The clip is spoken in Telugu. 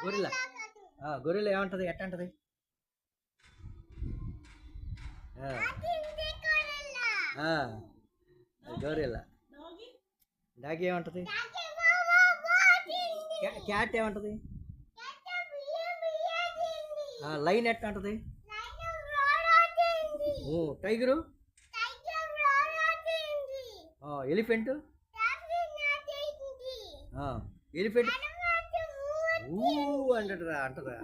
గొరిల్లా గొరిల్లా ఏమంటది ఎట్ట అంటది గొరిల్లా డాగి ఏమంటది క్యాట్ ఏమంటది లైన్ ఎట్ట అంటది టైగరు ఎలిఫెంట్ ఎలిఫెంట్ అంటరా అంటదా